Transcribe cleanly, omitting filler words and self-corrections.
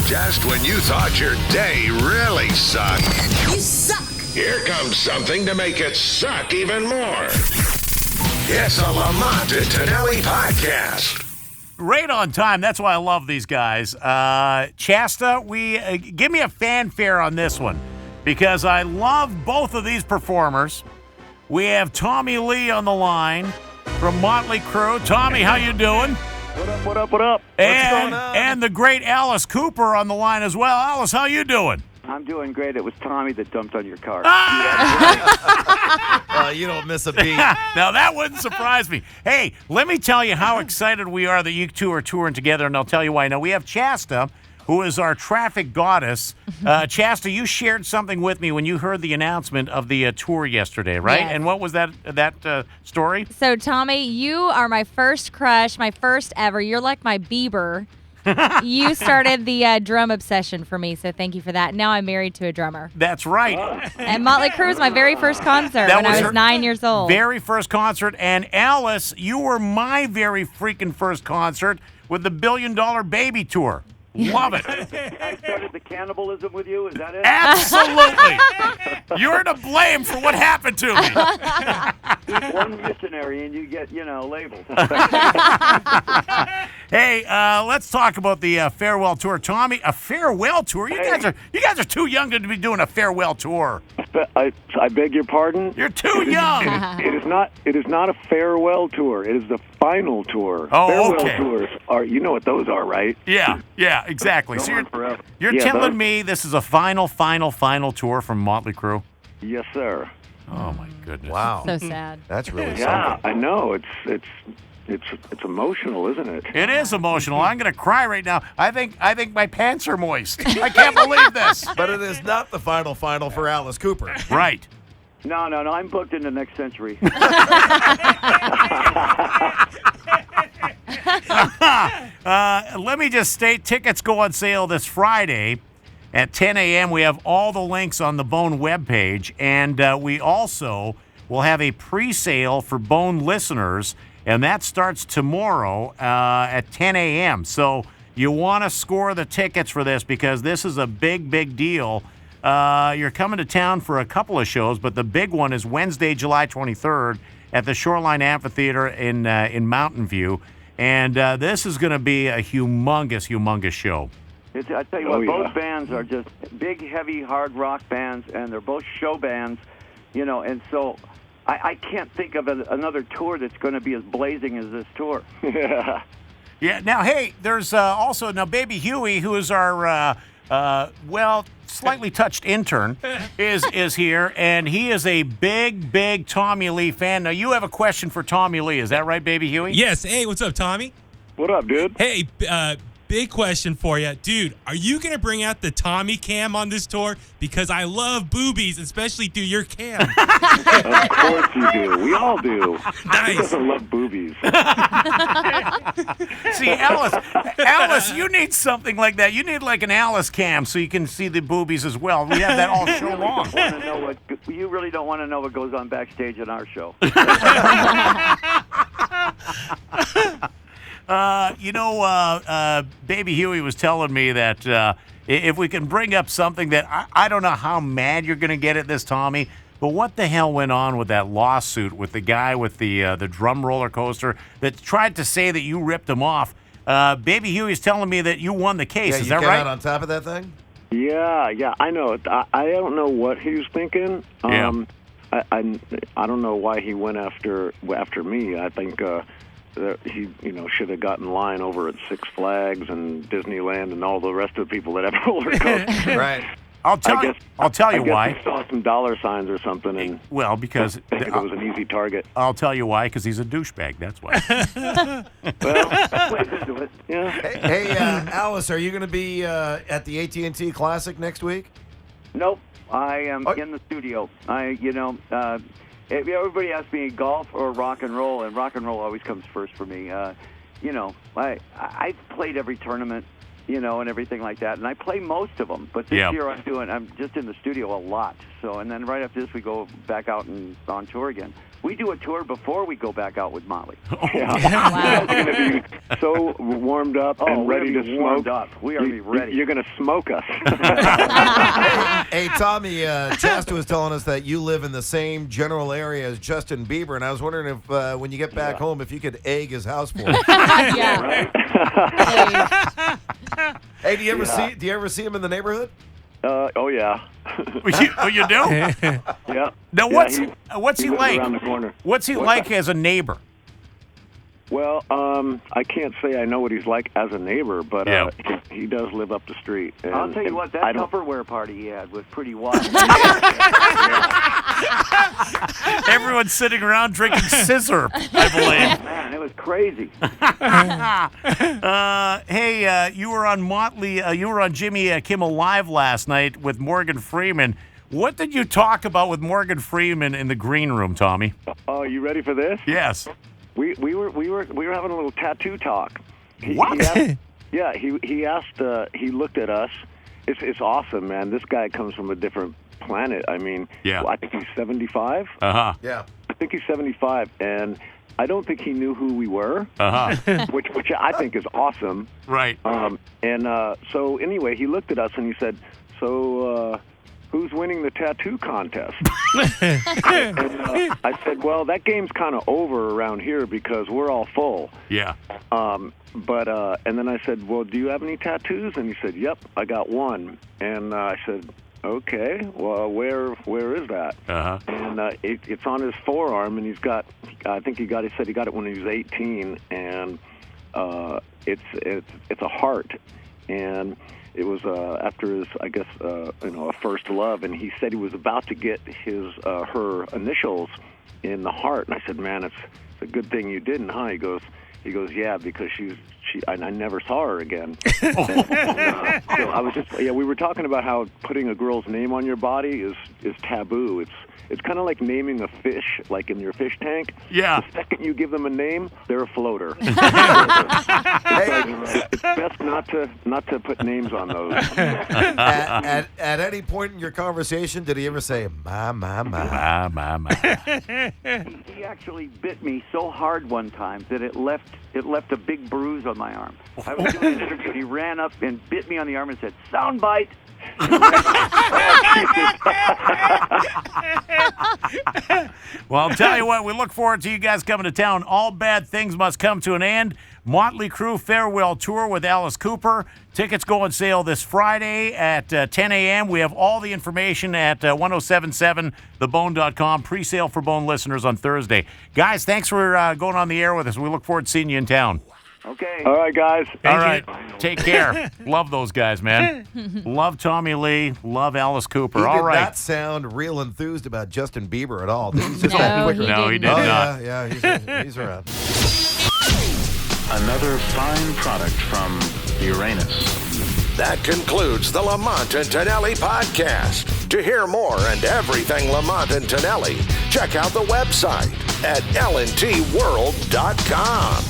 Just when you thought your day really sucked. You suck! Here comes something to make it suck even more. It's a Lamont and Tonelli podcast. Right on time. That's why I love these guys. Shasta, give me a fanfare on this one because I love both of these performers. We have Tommy Lee on the line from Motley Crue. Tommy, how you doing? What up? What's going on? And the great Alice Cooper on the line as well. Alice, how you doing? I'm doing great. It was Tommy that dumped on your car. You don't miss a beat. Now, that wouldn't surprise me. Hey, let me tell you how excited we are that you two are touring together, and I'll tell you why. Now, we have Shasta, who is our traffic goddess. Shasta, you shared something with me when you heard the announcement of the tour yesterday, right? Yes. And what was that story? So, Tommy, you are my first crush, my first ever. You're like my Bieber. You started the drum obsession for me, so thank you for that. Now I'm married to a drummer. That's right. And Motley Crue was my very first concert when I was 9 years old. Very first concert. And Alice, you were my very freaking first concert with the $1 Billion Baby Tour. Love it. I started the cannibalism with you. Is that it? Absolutely. You're to blame for what happened to me. One missionary and you get, labeled. Hey, let's talk about the farewell tour. Tommy, a farewell tour? You guys are too young to be doing a farewell tour. I beg your pardon? You're too young. It is not a farewell tour. It is the final tour. Oh, farewell okay. tours are, you know what those are, right? Yeah, exactly. So you're Yeah, telling those- me this is a final tour from Motley Crue? Yes, sir. Oh my goodness! Wow. So sad. That's really Yeah, something. I know. It's emotional, isn't it? It is emotional. I'm going to cry right now. I think my pants are moist. I can't believe this. But it is not the final for Alice Cooper. Right. No. I'm booked into next century. Let me just state, tickets go on sale this Friday at 10 a.m. We have all the links on the Bone webpage, and we also will have a pre-sale for Bone listeners, and that starts tomorrow at 10 a.m. So you want to score the tickets for this because this is a big deal. You're coming to town for a couple of shows, but the big one is Wednesday, July 23rd at the Shoreline Amphitheater in Mountain View. And this is going to be a humongous show. I tell you what, both bands are just big, heavy, hard rock bands, and they're both show bands, and so I can't think of another tour that's going to be as blazing as this tour. Yeah. Now, hey, there's also Baby Huey, who is our slightly touched intern, is here, and he is a big Tommy Lee fan. Now, you have a question for Tommy Lee. Is that right, Baby Huey? Yes. Hey, what's up, Tommy? What up, dude? Hey, big question for you. Dude, are you going to bring out the Tommy cam on this tour? Because I love boobies, especially through your cam. Of course you do. We all do. Nice. Who doesn't love boobies? See, Alice, you need something like that. You need like an Alice cam so you can see the boobies as well. We have that all show long. You really don't want to know what goes on backstage in our show. Baby Huey was telling me that if we can bring up something that I don't know how mad you're going to get at this, Tommy, but what the hell went on with that lawsuit with the guy with the drum roller coaster that tried to say that you ripped him off? Baby Huey's telling me that you won the case. Is that you right? came out on top of that thing? Yeah, I know. I don't know what he was thinking. Yeah. I don't know why he went after me. I think that he should have gotten in line over at Six Flags and Disneyland and all the rest of the people that have roller coasters. Right. I'll tell you why. He saw some dollar signs or something, and Well, because I think it was an easy target. I'll tell you why, because he's a douchebag. That's why. Well, that plays into it. Yeah. Hey, Alice, are you going to be at the AT&T Classic next week? Nope. I am in the studio. Everybody asks me golf or rock and roll always comes first for me. I've played every tournament, and everything like that, and I play most of them. But this year I'm just in the studio a lot. So, and then right after this we go back out and on tour again. We do a tour before we go back out with Motley. Wow. We're going to be so warmed up and ready to smoke. Warmed up. We are going to be ready. You're going to smoke us. Hey, Tommy, Chasta was telling us that you live in the same general area as Justin Bieber, and I was wondering if, when you get back home, if you could egg his house for him. Yeah. Hey, do you ever see him in the neighborhood? Oh, yeah. You do? Yeah. Now, what's he lives like? around the corner. What's he like as a neighbor? Well, I can't say I know what he's like as a neighbor, but Yeah. he does live up the street. And, I'll tell you what, that I don't- Tupperware party he had was pretty wild. Everyone's sitting around drinking scissor, I believe. Man, it was crazy. Hey, you were on Motley. You were on Jimmy Kimmel Live last night with Morgan Freeman. What did you talk about with Morgan Freeman in the green room, Tommy? Oh, you ready for this? Yes. We were having a little tattoo talk. What? He asked. He looked at us. It's awesome, man. This guy comes from a different planet. I mean, Yeah. I think he's 75. Uh-huh. Yeah. I think he's 75, and I don't think he knew who we were, Uh-huh. which I think is awesome. Right. So anyway, he looked at us and he said, "So, who's winning the tattoo contest?" And, I said, "Well, that game's kind of over around here because we're all full." Yeah. And then I said, "Well, do you have any tattoos?" And he said, "Yep, I got one." And I said, "Okay, well, where is that?" Uh-huh. And it's on his forearm, and he's got. I think he said he got it when he was 18, and it's a heart, and it was after his, I guess, a first love, and he said he was about to get her initials in the heart, and I said, "Man, it's a good thing you didn't, huh?" He goes, "Yeah, because I never saw her again." So I was we were talking about how putting a girl's name on your body is taboo. It's kind of like naming a fish, like in your fish tank. Yeah. The second you give them a name, they're a floater. It's best not to put names on those. At any point in your conversation, did he ever say, my? My. He actually bit me so hard one time that it left a big bruise on my arm. I was doing an interview, and he ran up and bit me on the arm and said, "Soundbite." Well, I'll tell you what, we look forward to you guys coming to town. All bad things must come to an end. Motley Crue Farewell Tour with Alice Cooper. Tickets go on sale this Friday at 10 a.m. We have all the information at 1077thebone.com. Pre-sale for Bone listeners on Thursday. Guys, thanks for going on the air with us. We look forward to seeing you in town. Okay. All right, guys. All right. Take care. Love those guys, man. Love Tommy Lee. Love Alice Cooper. He All did right. not sound real enthused about Justin Bieber at all. He's just No, that quicker. he No, he didn't. did Oh, not. yeah, he's around. Another fine product from Uranus. That concludes the Lamont and Tonelli podcast. To hear more and everything Lamont and Tonelli, check out the website at lntworld.com.